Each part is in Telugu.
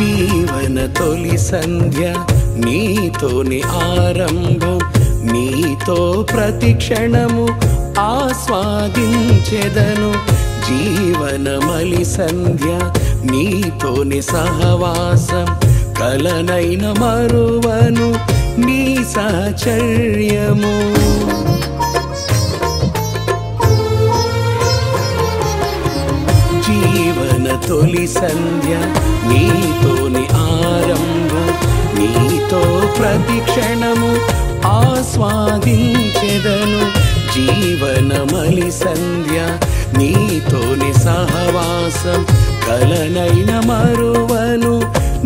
జీవన తొలి సంధ్య నీతోని ఆరంభం, నీతో ప్రతి క్షణము ఆస్వాదించెదను. జీవన మలి సంధ్య నీతోని సహవాసం, కలనైన మరువను నీ సహచర్యము. జీవన తొలి సంధ్య నీతోని ఆరంభం, నీతో ప్రతి క్షణము ఆస్వాదించెదను. జీవన మలి సంధ్య నీతోని సహవాసం, కలనైన మరువను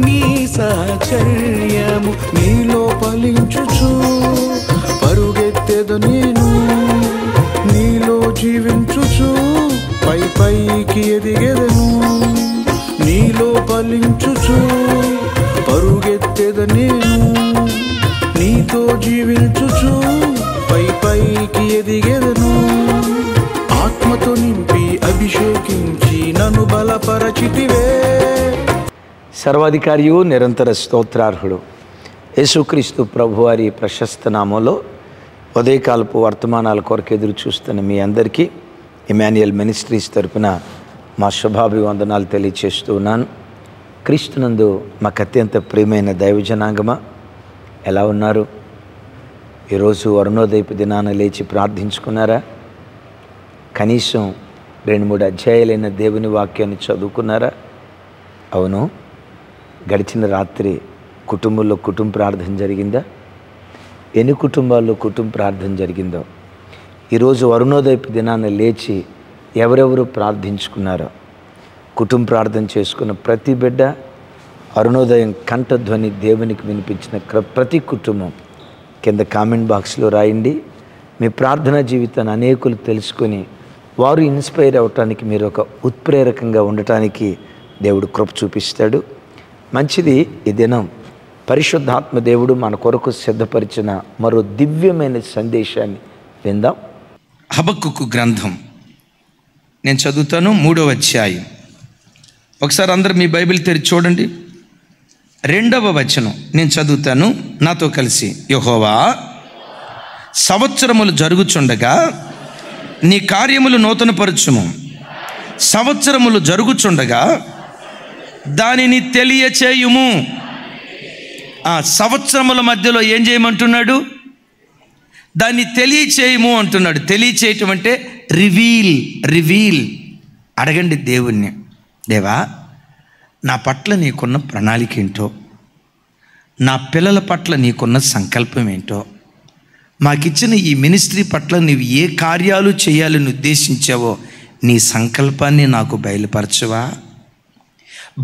నీ సహచర్యము. నీలో ఫలించుచు పరుగెత్తెదు నేను, నీలో జీవించుచు పై పైకి ఎదిగెదను. నీలో ఫలించుచు పరుగెత్తెదు నేను, నీతో జీవించుచు పై పైకి ఎదిగెదను. ఆత్మతో నింపి అభిషేకించి నన్ను బలపరచితివే. సర్వాధికారియు నిరంతర స్తోత్రార్హుడు యేసుక్రీస్తు ప్రభువారి ప్రశస్త నామంలో ఉదయకాలపు వర్తమానాల కొరకు ఎదురు చూస్తున్న మీ అందరికీ ఇమాన్యుయల్ మినిస్ట్రీస్ తరపున మా శుభాభివందనాలు తెలియచేస్తూ ఉన్నాను. క్రీస్తునందు మాకు అత్యంత ప్రియమైన దైవజనాంగమా, ఎలా ఉన్నారు? ఈరోజు అరుణోదయపు దినాన లేచి ప్రార్థించుకున్నారా? కనీసం 2-3 అధ్యాయాలైన దేవుని వాక్యాన్ని చదువుకున్నారా? అవును, గడిచిన రాత్రి కుటుంబంలో కుటుంబ ప్రార్థన జరిగిందా? ఎన్ని కుటుంబాల్లో కుటుంబ ప్రార్థన జరిగిందో ఈరోజు అరుణోదయపు దినాన లేచి ఎవరెవరు ప్రార్థించుకున్నారో, కుటుంబ ప్రార్థన చేసుకున్న ప్రతి బిడ్డ అరుణోదయం కంఠధ్వని దేవునికి వినిపించిన ప్రతి కుటుంబం కింద కామెంట్ బాక్స్లో రాయండి. మీ ప్రార్థనా జీవితాన్ని అనేకులు తెలుసుకొని వారు ఇన్స్పైర్ అవ్వటానికి, మీరు ఒక ఉత్ప్రేరకంగా ఉండటానికి దేవుడు కృప చూపిస్తాడు. మంచిది. ఈ దినం పరిశుద్ధాత్మ దేవుడు మన కొరకు సిద్ధపరిచిన మరో దివ్యమైన సందేశాన్ని విందాం. హబక్కుకు గ్రంథం నేను చదువుతాను, 3వ అధ్యాయం. ఒకసారి అందరూ మీ బైబిల్ తెరిచి చూడండి. 2వ వచనం నేను చదువుతాను, నాతో కలిసి. యెహోవా, సంవత్సరములు జరుగుచుండగా నీ కార్యములు నూతనపరచుము, సంవత్సరములు జరుగుచుండగా దానిని తెలియచేయుము. ఆ సంవత్సరముల మధ్యలో ఏం చేయమంటున్నాడు? దాన్ని తెలియచేయము అంటున్నాడు. తెలియచేయటం అంటే రివీల్. అడగండి దేవుణ్ణి, దేవా నా పట్ల నీకున్న ప్రణాళిక ఏంటో, నా పిల్లల పట్ల నీకున్న సంకల్పం ఏంటో, మాకిచ్చిన ఈ మినిస్ట్రీ పట్ల నీవు ఏ కార్యాలు చేయాలని ఉద్దేశించావో నీ సంకల్పాన్ని నాకు బయలుపరచవా?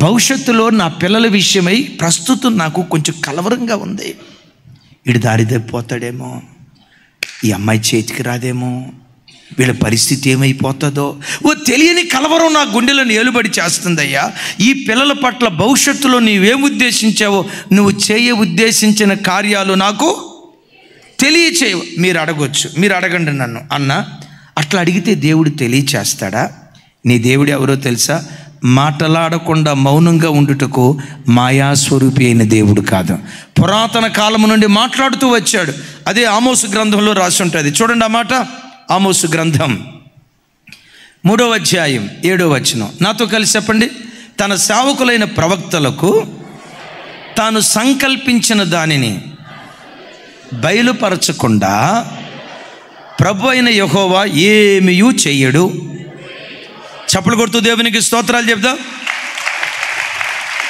భవిష్యత్తులో నా పిల్లల విషయమై ప్రస్తుతం నాకు కొంచెం కలవరంగా ఉంది. వీడు దారి తప్పిపోతాడేమో, ఈ అమ్మాయి చేతికి రాదేమో, వీళ్ళ పరిస్థితి ఏమైపోతుందో, తెలియని కలవరం నా గుండెలను ఏలుబడి చేస్తుందయ్యా. ఈ పిల్లల పట్ల భవిష్యత్తులో నీవేం ఉద్దేశించావో, నువ్వు చేయ ఉద్దేశించిన కార్యాలు నాకు తెలియచేయవు. మీరు అడగొచ్చు, మీరు అడగండి నన్ను అన్న. అట్లా అడిగితే దేవుడు తెలియచేస్తాడా? నీ దేవుడు ఎవరో తెలుసా? మాటలాడకుండా మౌనంగా ఉండుటకు మాయాస్వరూపి అయిన దేవుడు కాదు. పురాతన కాలము నుండి మాట్లాడుతూ వచ్చాడు. అదే ఆమోసు గ్రంథంలో రాసి ఉంటుంది. చూడండి ఆ మాట. ఆమోసు గ్రంథం 3వ అధ్యాయం 7వ వచనం. నాతో కలిసి చెప్పండి. తన సేవకులైన ప్రవక్తలకు తాను సంకల్పించిన దానిని బయలుపరచకుండా ప్రభు అయిన యెహోవా ఏమీయూ చెయ్యడు. చప్పలు కొడుతూ దేవునికి స్తోత్రాలు చెప్దాం.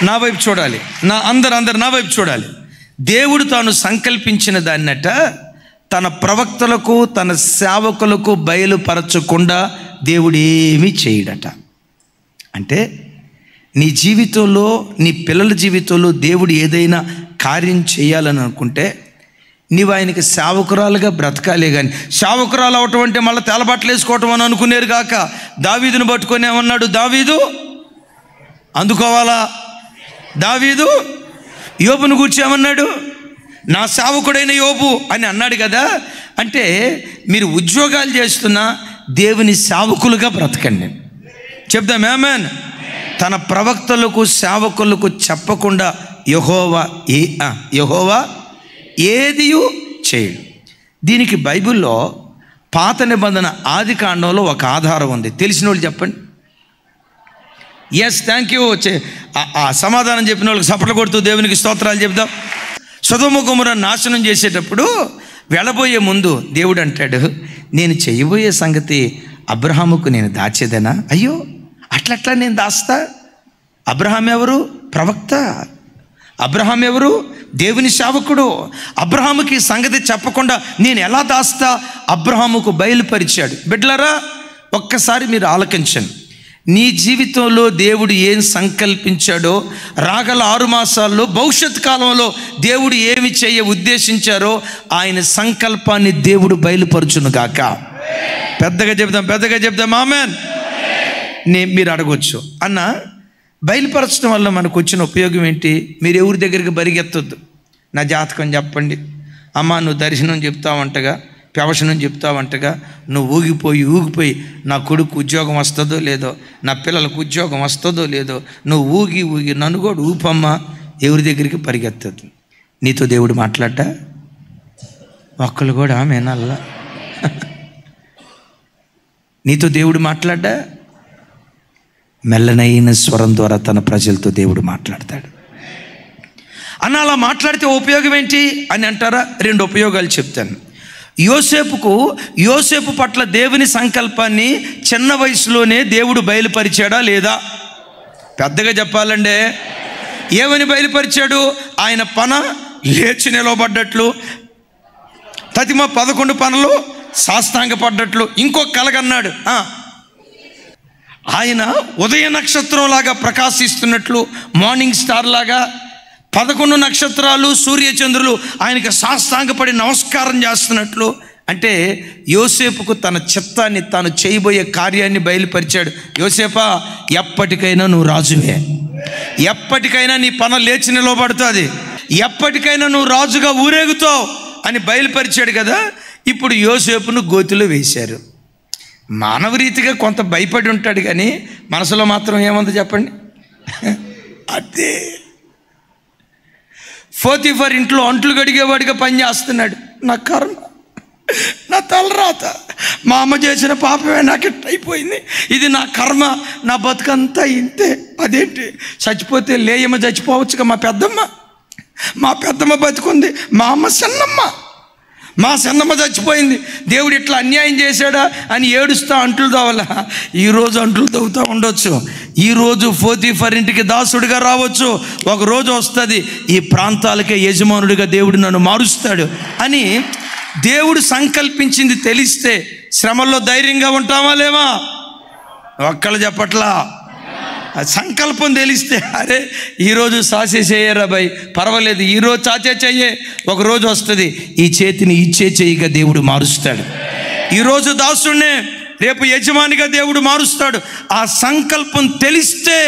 నా వైపు చూడాలి, అందరు నా వైపు చూడాలి. దేవుడు తాను సంకల్పించిన దాన్నట తన ప్రవక్తలకు తన సేవకులకు బయలుపరచకుండా దేవుడు ఏమీ చేయడట. అంటే నీ జీవితంలో, నీ పిల్లల జీవితంలో దేవుడు ఏదైనా కార్యం చేయాలని అనుకుంటే నీవు ఆయనకి సేవకురాలుగా బ్రతకాలే. కానీ సేవకురాలు అవటం అంటే మళ్ళీ తెల్లబట్టలు వేసుకోవటం అని అనుకునేరు కాక, దావీదును పట్టుకొని ఏమన్నాడు? దావీదు అందుకోవాలా? దావీదు యోబును కూర్చోమన్నాడు, నా సేవకుడైన యోబు అని అన్నాడు కదా. అంటే మీరు ఉద్యోగాలు చేస్తున్నా దేవుని సేవకులుగా బ్రతకండి. చెప్దాం ఆమేన్. తన ప్రవక్తలకు సేవకులకు చెప్పకుండా యెహోవా ఏదియూ చేయడు. దీనికి బైబిల్లో పాత నిబంధన ఆది కాండంలో ఒక ఆధారం ఉంది. తెలిసిన వాళ్ళు చెప్పండి. Yes, thank you. ఆ సమాధానం చెప్పిన వాళ్ళకి చప్పట్లు కొడుతూ దేవునికి స్తోత్రాలు చెప్దాం. సొదొమ గొమొర్రా నాశనం చేసేటప్పుడు వెళ్ళబోయే ముందు దేవుడు అంటాడు, నేను చేయబోయే సంగతి అబ్రహాముకు నేను దాచేదనా? అయ్యో, అట్లట్లా నేను దాస్తా? అబ్రహాం ఎవరు? ప్రవక్త. అబ్రహాం ఎవరు? దేవుని సేవకుడు. అబ్రహాముకి సంగతి చెప్పకుండా నేను ఎలా దాస్తా? అబ్రహాముకు బయలుపరిచాడు. బిడ్డలారా, ఒక్కసారి మీరు ఆలకించండి. నీ జీవితంలో దేవుడు ఏం సంకల్పించాడో, రాగల 6 మాసాల్లో భవిష్యత్ కాలంలో దేవుడు ఏమి చేయ ఉద్దేశించారో ఆయన సంకల్పాన్ని దేవుడు బయలుపరచును గాక. పెద్దగా చెప్దాం ఆమేన్. మీరు అడగొచ్చు, అన్న బయలుపరచడం వల్ల మనకు వచ్చిన ఉపయోగం ఏంటి? మీరు ఎవరి దగ్గరికి పరిగెత్తొద్దు. నా జాతకం చెప్పండి, అమ్మ నువ్వు దర్శనం చెప్తావంటగా, ప్రవచనం చెప్తావంటగా, నువ్వు ఊగిపోయి నా కొడుకు ఉద్యోగం వస్తుందో లేదో, నా పిల్లలకు ఉద్యోగం వస్తుందో లేదో, నువ్వు ఊగి నన్ను కూడా ఊపమ్మా. ఎవరి దగ్గరికి పరిగెత్తద్దు. నీతో దేవుడు మాట్లాడ్డా? ఒక్కళ్ళు కూడా మేనల్లా. నీతో దేవుడు మాట్లాడ్డా? మెల్లనైన స్వరం ద్వారా తన ప్రజలతో దేవుడు మాట్లాడతాడు. అన్న అలా మాట్లాడితే ఉపయోగం ఏంటి అని అంటారా? 2 ఉపయోగాలు చెప్తాను. యోసేపు పట్ల దేవుని సంకల్పాన్ని చిన్న వయసులోనే దేవుడు బయలుపరిచాడా లేదా? పెద్దగా చెప్పాలంటే ఏమని బయలుపరిచాడు? ఆయన పన లేచి నిలవబడ్డట్లు, తతిమ 11 పనులు సాష్టాంగపడ్డట్లు. ఇంకొక కలగన్నాడు, ఆయన ఉదయ నక్షత్రం లాగా ప్రకాశిస్తున్నట్లు, మార్నింగ్ స్టార్ లాగా 11 నక్షత్రాలు సూర్యచంద్రులు ఆయనకి సాష్టాంగపడి నమస్కారం చేస్తున్నట్లు. అంటే యోసేపుకు తన చిత్తాన్ని, తాను చేయబోయే కార్యాన్ని బయలుపరిచాడు. యోసేపా, ఎప్పటికైనా నువ్వు రాజువే, ఎప్పటికైనా నీ పన లేచి నిలవబడుతుంది, ఎప్పటికైనా నువ్వు రాజుగా ఊరేగుతావు అని బయలుపరిచాడు కదా. ఇప్పుడు యోసేపును గోతిలో వేశారు. మానవ రీతిగా కొంత భయపడి ఉంటాడు, కానీ మనసులో మాత్రం ఏముంది చెప్పండి? అదే పోతీఫర్ ఇంట్లో అంట్లు గడిగేవాడిగా పనిచేస్తున్నాడు. నా కర్మ, నా తలరాత, మా అమ్మ చేసిన పాపమే నాకు అయిపోయింది, ఇది నా కర్మ, నా బతుకంతా ఇంతే. అదేంటి, చచ్చిపోతే లేయమ్మ చచ్చిపోవచ్చుగా, మా పెద్దమ్మ బతుకుంది, మా సన్నమ్మ చచ్చిపోయింది, దేవుడు ఇట్లా అన్యాయం చేశాడా అని ఏడుస్తా అంట్లు తవ్వాల. ఈరోజు అంట్లు తవ్వుతూ ఉండొచ్చు, ఈరోజు పోతీఫర్ ఇంటికి దాసుడిగా రావచ్చు, ఒక రోజు వస్తుంది ఈ ప్రాంతాలకే యజమానుడిగా దేవుడు నన్ను మారుస్తాడు అని దేవుడు సంకల్పించింది తెలిస్తే శ్రమల్లో ధైర్యంగా ఉంటామా లేవా? ఒక్కళ్ళు చెప్పట్లా. సంకల్పం తెలిస్తే అరే ఈరోజు సాసే చేయరా భయ్, పర్వాలేదు, ఈరోజు చాచే చెయ్యే, ఒక రోజు వస్తుంది ఈ చేతిని ఇచ్చే చెయ్యిగా దేవుడు మారుస్తాడు. ఈరోజు దాసుడినే రేపు యజమానిగా దేవుడు మారుస్తాడు. ఆ సంకల్పం తెలిస్తే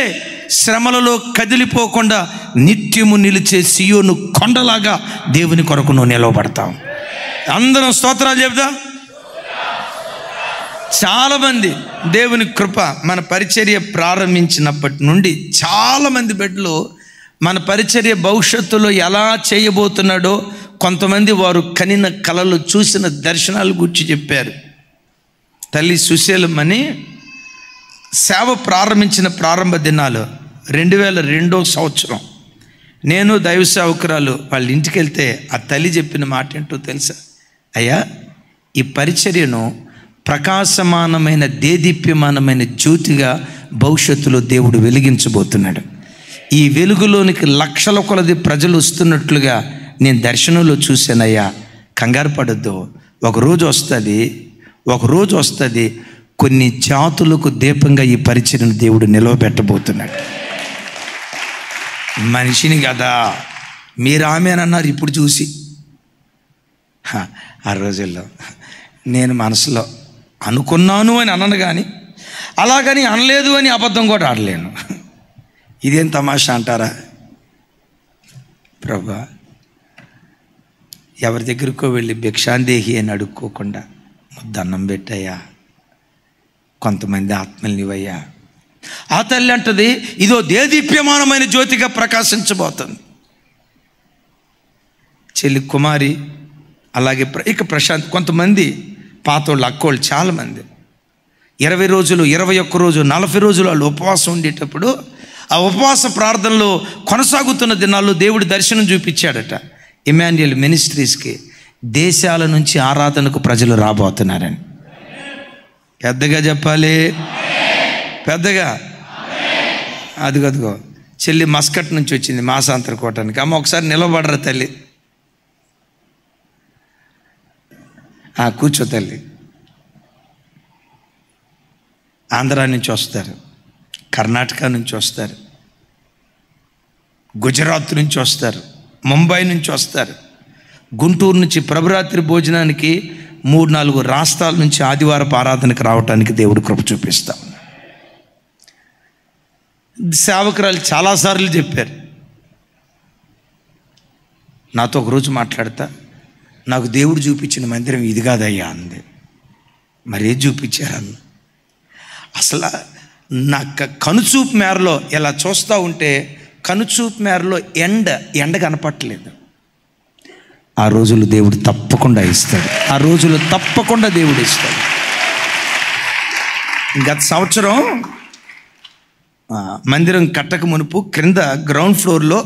శ్రమలలో కదిలిపోకుండా నిత్యము నిలిచే సియోను కొండలాగా దేవుని కొరకు నువ్వు నిలవబడతావు. అందరం స్తోత్రాలు చెప్దాం. చాలామంది దేవుని కృప, మన పరిచర్య ప్రారంభించినప్పటి నుండి చాలామంది బిడ్డలు మన పరిచర్య భవిష్యత్తులో ఎలా చేయబోతున్నాడో, కొంతమంది వారు కనిన కలలు, చూసిన దర్శనాలు గురించి చెప్పారు. తల్లి సుశీలమ్మని సేవ ప్రారంభించిన ప్రారంభ దినాలు 2002వ సంవత్సరం. నేను దైవ సేవకురాలు వాళ్ళ ఇంటికి వెళ్తే ఆ తల్లి చెప్పిన మాట ఏంటో తెలుసా? అయ్యా, ఈ పరిచర్యను ప్రకాశమానమైన, దేదీప్యమానమైన జ్యోతిగా భవిష్యత్తులో దేవుడు వెలిగించబోతున్నాడు. ఈ వెలుగులోనికి లక్షల కొలది ప్రజలు వస్తున్నట్లుగా నేను దర్శనంలో చూశానయ్యా. కంగారు పడద్దు, ఒకరోజు వస్తుంది కొన్ని జాతులకు దీపంగా ఈ పరిచర్యను దేవుడు నిలవబెట్టబోతున్నాడు. మనిషిని కదా మీరు ఆమెనన్నారు. ఇప్పుడు చూసి ఆ రోజుల్లో నేను మనసులో అనుకున్నాను అని అనను, కానీ అలాగని అనలేదు అని అబద్ధం కూడా ఆడలేను. ఇదేం తమాషా అంటారా? ప్రభా, ఎవరి దగ్గరకో వెళ్ళి భిక్షాందేహి అని అడుక్కోకుండా దండం పెట్టయ్యా, కొంతమంది ఆత్మల్నివయ్యా, ఆ తల్లి అంటది, ఇదో దేదీప్యమానమైన జ్యోతిగా ప్రకాశించబోతుంది. చెల్లి కుమారి, అలాగే ఇక ప్రశాంత్, కొంతమంది పాతోళ్ళు అక్కోళ్ళు చాలామంది 20 రోజులు, 21 రోజు, 40 రోజులు వాళ్ళు ఉపవాసం ఉండేటప్పుడు ఆ ఉపవాస ప్రార్థనలో కొనసాగుతున్న దినాల్లో దేవుడు దర్శనం చూపించాడట. ఇమాన్యుయల్ మినిస్ట్రీస్కి దేశాల నుంచి ఆరాధనకు ప్రజలు రాబోతున్నారని. పెద్దగా చెప్పాలి, పెద్దగా. అదిగో చెల్లి మస్కట్ నుంచి వచ్చింది మాసాంతర కోటానికి. అమ్మ ఒకసారి నిలబడరా తల్లి, కూర్చో తల్లి. ఆంధ్ర నుంచి వస్తారు, కర్ణాటక నుంచి వస్తారు, గుజరాత్ నుంచి వస్తారు, ముంబై నుంచి వస్తారు, గుంటూరు నుంచి ప్రభురాత్రి భోజనానికి 3-4 రాష్ట్రాల నుంచి ఆదివారపు ఆరాధనకు రావడానికి దేవుడు కృప చూపిస్తాం. సేవకురాలు చాలాసార్లు చెప్పారు నాతో. ఒకరోజు మాట్లాడతా, నాకు దేవుడు చూపించిన మందిరం ఇది కాదయ్యా అంది. మరేది చూపించారన్న? అసలు నాకు కనుచూపు మేరలో ఇలా చూస్తూ ఉంటే కనుచూపు మేరలో ఎండ కనపట్టలేదు. ఆ రోజులు దేవుడు తప్పకుండా ఇస్తాడు, ఆ రోజులు తప్పకుండా దేవుడు ఇస్తాడు. గత సంవత్సరం మందిరం కట్టక మునుపు క్రింద గ్రౌండ్ ఫ్లోర్లో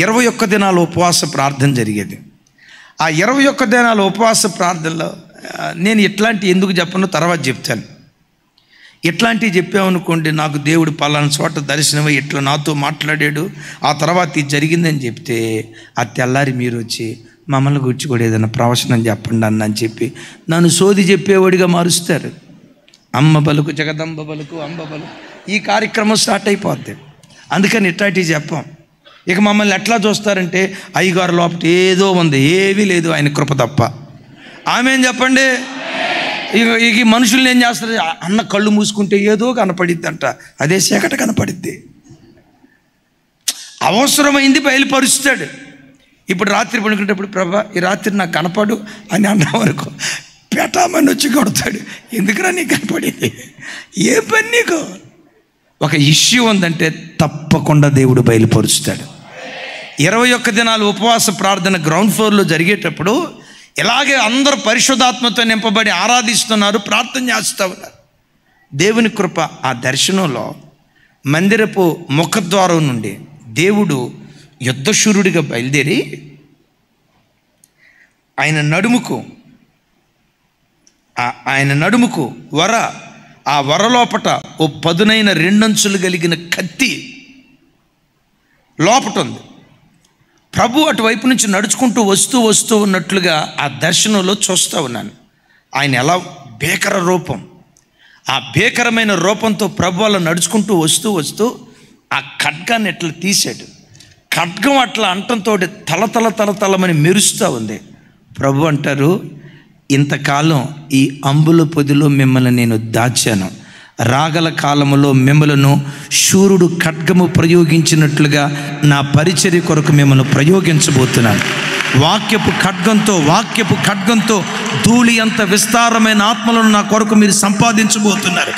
21 దినాల ఉపవాస ప్రార్థన జరిగేది. ఆ 21 దినాల ఉపవాస ప్రార్థనలో నేను ఇట్లాంటి ఎందుకు చెప్పనో తర్వాత చెప్తాను. ఇట్లాంటివి చెప్పామనుకోండి, నాకు దేవుడు పలానా చోట దర్శనమై ఇట్లా నాతో మాట్లాడాడు, ఆ తర్వాత ఇది జరిగిందని చెప్తే ఆ తెల్లారి మీరు వచ్చి మమ్మల్ని గురించి కూడా ఏదైనా ప్రవచనం చెప్పండి అని చెప్పి నన్ను సోది చెప్పేవాడిగా మారుస్తారు. అమ్మ బలుకు, జగదంబ బలుకు, అంబ బలుకు, ఈ కార్యక్రమం స్టార్ట్ అయిపోద్ది. అందుకని ఇట్లాంటివి చెప్పాం. ఇక మమ్మల్ని ఎట్లా చూస్తారంటే, అయ్యగారు లోపల ఏదో ఉంది, ఏమీ లేదు, ఆయన కృప తప్ప. ఆమెం చెప్పండి. ఇక మనుషుల్ని ఏం చేస్తారు, అన్న కళ్ళు మూసుకుంటే ఏదో కనపడిద్ది అంట, అదే చీకట కనపడిద్ది. అవసరమైంది బయలుపరుస్తాడు. ఇప్పుడు రాత్రి పడుకునేటప్పుడు, ప్రభా ఈ రాత్రి నాకు కనపడు అని అన్నాం అనుకో, పెటామని వచ్చి కొడతాడు. ఎందుకురా నీకు కనపడింది, ఏ పని నీకు? ఒక ఇష్యూ ఉందంటే తప్పకుండా దేవుడు బయలుపరుస్తాడు. 21 దినాలు ఉపవాస ప్రార్థన గ్రౌండ్ ఫ్లోర్లో జరిగేటప్పుడు ఇలాగే అందరూ పరిశుద్ధాత్మతో నింపబడి ఆరాధిస్తున్నారు, ప్రార్థన చేస్తూ ఉన్నారు. దేవుని కృప. ఆ దర్శనంలో మందిరపు ముఖద్వారం నుండి దేవుడు యుద్ధశూరుడిగా బయలుదేరి ఆయన నడుముకు వర, ఆ వరలోపట ఓ పదునైన 2 అంచులు కలిగిన కత్తి లోపట ఉంది. ప్రభు అటువైపు నుంచి నడుచుకుంటూ వస్తూ ఉన్నట్లుగా ఆ దర్శనంలో చూస్తూ ఉన్నాను. ఆయన ఎలా భీకర రూపం, ఆ భీకరమైన రూపంతో ప్రభు అలా నడుచుకుంటూ వస్తూ ఆ ఖడ్గాన్ని ఎట్లా తీసాడు. ఖడ్గం అట్లా అంటంతో తలమని మెరుస్తూ ఉంది. ప్రభు అంటారు, ఇంతకాలం ఈ అంబుల పొదిలో మిమ్మల్ని నేను దాచాను, రాగల కాలములో మిమ్మలను శూరుడు ఖడ్గము ప్రయోగించినట్లుగా నా పరిచర్య కొరకు మిమ్మల్ని ప్రయోగించబోతున్నాను. వాక్యపు ఖడ్గంతో ధూళి అంత విస్తారమైన ఆత్మలను నా కొరకు మీరు సంపాదించబోతున్నారు.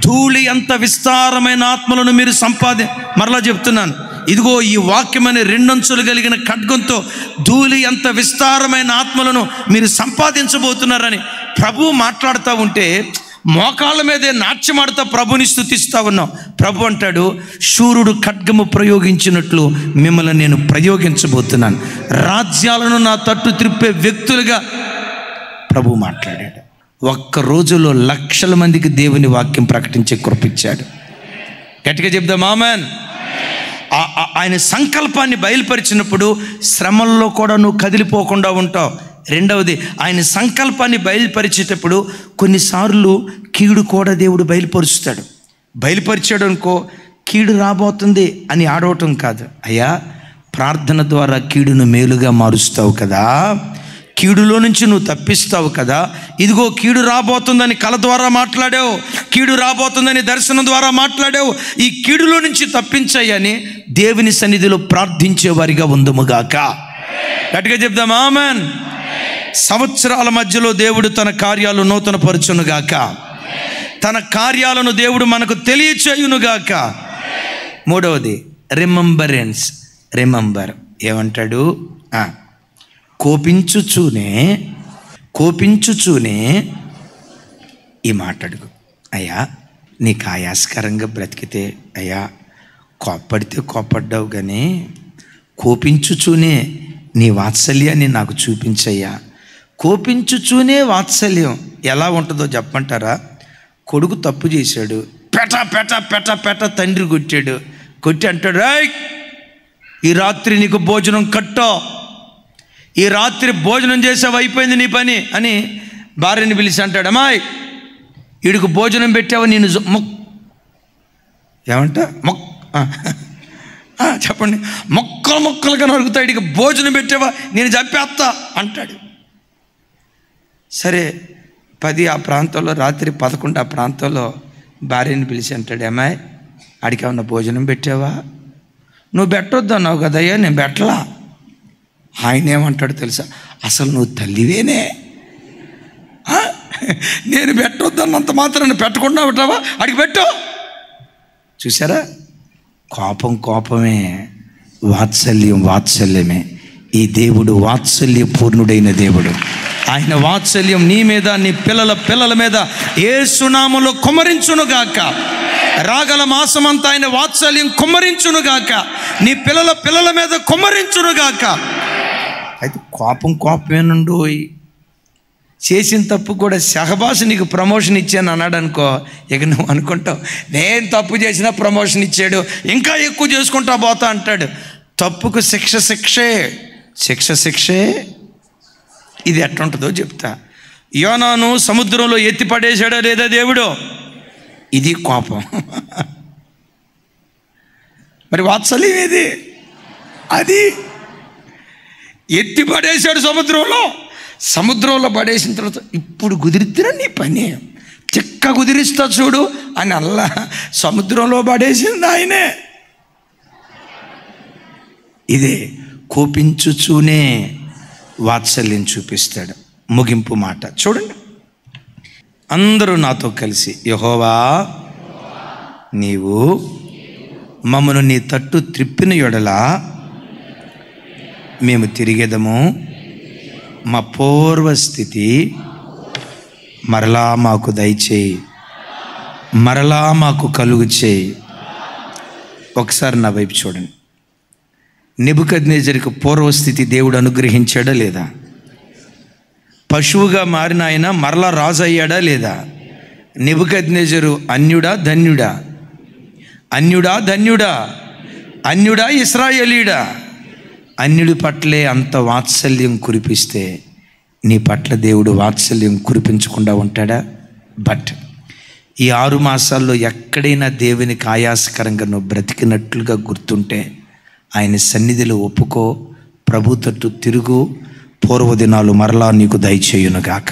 ధూళి అంత విస్తారమైన ఆత్మలను మీరు మరలా చెప్తున్నాను, ఇదిగో ఈ వాక్యమనే 2 అంచులు కలిగిన ఖడ్గంతో ధూళి అంత విస్తారమైన ఆత్మలను మీరు సంపాదించబోతున్నారని ప్రభు మాట్లాడుతూ ఉంటే మోకాళ్ళ మీదే నాట్యమాడుతూ ప్రభుని స్తుతిస్తూ ఉన్నాం. ప్రభు అంటాడు, శూరుడు ఖడ్గము ప్రయోగించినట్లు మిమ్మల్ని నేను ప్రయోగించబోతున్నాను. రాజ్యాలను నా తట్టు త్రిప్పే వ్యక్తులుగా ప్రభు మాట్లాడాడు. ఒక్క రోజులో లక్షల మందికి దేవుని వాక్యం ప్రకటించే కృపించాడు. గట్టిగా చెప్దాం ఆమేన్. ఆయన సంకల్పాన్ని బయలుపరిచినప్పుడు శ్రమల్లో కూడా నువ్వు కదిలిపోకుండా ఉంటావు. రెండవది, ఆయన సంకల్పాన్ని బయలుపరిచేటప్పుడు కొన్నిసార్లు కీడు కూడా దేవుడు బయలుపరిచాడు అనుకో, కీడు రాబోతుంది అని ఆడవటం కాదు. అయ్యా, ప్రార్థన ద్వారా కీడును మేలుగా మారుస్తావు కదా, కీడులో నుంచి నువ్వు తప్పిస్తావు కదా. ఇదిగో కీడు రాబోతుందని కల ద్వారా మాట్లాడావు, కీడు రాబోతుందని దర్శనం ద్వారా మాట్లాడావు. ఈ కీడులో నుంచి తప్పించాయని దేవుని సన్నిధిలో ప్రార్థించే వారిగా ఉందుముగాక. గట్టిగా చెప్దాం ఆమేన్. సంవత్సరాల మధ్యలో దేవుడు తన కార్యాలు నూతన పరచునుగాక. తన కార్యాలను దేవుడు మనకు తెలియచేయునుగాక. మూడవది రిమెంబరెన్స్. రిమెంబర్ ఏమంటాడు? కోపించుచూనే ఈ మాట అడుగు. అయ్యా, నీకు ఆయాస్కరంగా బ్రతికితే, అయ్యా కోప్పడితే కోప్పడ్డావు కానీ కోపించుచూనే నీ వాత్సల్యాన్ని నాకు చూపించయ్యా. కోపించుచూనే వాత్సల్యం ఎలా ఉంటుందో చెప్పంటారా? కొడుకు తప్పు చేశాడు, పెట పెట పెట పెట తండ్రి కొట్టాడు. కొట్టి అంటాడు, రాయ్ ఈ రాత్రి నీకు భోజనం కట్టో, ఈ రాత్రి భోజనం చేసావు, అయిపోయింది నీ పని అని భార్యని పిలిచి అంటాడు, అమ్మాయి వీడికి భోజనం పెట్టావా, నేను ఏమంట చెప్పండి, మొక్కలుగా నరుగుతా, వీడికి భోజనం పెట్టావా, నేను చంపేస్తా అంటాడు. సరే 10 ఆ ప్రాంతంలో, రాత్రి 11 ఆ ప్రాంతంలో భార్యని పిలిచి అంటాడు, అమ్మాయి ఆడికి ఏమన్నా భోజనం పెట్టావా? నువ్వు పెట్టొద్దు అన్నావు కదయ్యా, నేను పెట్టలా. ఆయన ఏమంటాడు తెలుసా? అసలు నువ్వు తల్లివేనే, నేను పెట్టొద్దన్నంత మాత్రాన్ని పెట్టకుండా ఉంటావా, అడిగి పెట్టు. చూసారా? కోపమే, వాత్సల్యం వాత్సల్యమే. ఈ దేవుడు వాత్సల్యపూర్ణుడైన దేవుడు. ఆయన వాత్సల్యం నీ మీద, నీ పిల్లల మీద యేసునామములో కుమ్మరించునుగాక. రాగల మాసమంతా ఆయన వాత్సల్యం కుమ్మరించునుగాక. నీ పిల్లల మీద కుమ్మరించునుగాక. అయితే కోపమేనుండు. చేసిన తప్పు కూడా షహబాస్ నీకు ప్రమోషన్ ఇచ్చాను అన్నాడు అనుకో, ఇక నువ్వు అనుకుంటావు నేను తప్పు చేసినా ప్రమోషన్ ఇచ్చాడు, ఇంకా ఎక్కువ చేసుకుంటా పోతా అంటాడు. తప్పుకు శిక్షే. ఇది ఎట్లుంటుందో చెప్తా. యోనాను సముద్రంలో ఎత్తి పడేశాడా లేదా దేవుడు? ఇది కోపం. మరి వాత్సల్యం ఏది? అది ఎత్తి పడేశాడు సముద్రంలో పడేసిన తర్వాత, ఇప్పుడు కుదిరిద్దిరా నీ పని, చిక్క కుదిరిస్తా చూడు అని అల్లా సముద్రంలో పడేసింది ఆయనే. ఇదే కోపించుచూనే వాత్సల్యం చూపిస్తాడు. ముగింపు మాట చూడండి, అందరూ నాతో కలిసి, యెహోవా నీవు మమ్మను నీ తట్టు త్రిప్పిన యెడల మేము తిరిగేదము, మా పూర్వస్థితి మరలా మాకు దయచేయి, మరలా మాకు కలుగు చేయి. ఒకసారి నా వైపు చూడండి. నెబుకద్నెజరుకు పూర్వస్థితి దేవుడు అనుగ్రహించాడా లేదా? పశువుగా మారిన ఆయన మరలా రాజు అయ్యాడా లేదా? నెబుకద్నెజరు అన్యుడా ధన్యుడా ఇశ్రాయేలీయుడా? అన్యుడి పట్లే అంత వాత్సల్యం కురిపిస్తే నీ పట్ల దేవుడు వాత్సల్యం కురిపించకుండా ఉంటాడా? బట్ ఈ 6 మాసాల్లో ఎక్కడైనా దేవునికి ఆయాసకరంగా నువ్వు బ్రతికినట్లుగా గుర్తుంటే ఆయన సన్నిధిలో ఒప్పుకో, ప్రభు తట్టు తిరుగు, పూర్వదినాలు మరలా నీకు దయచేయునుగాక.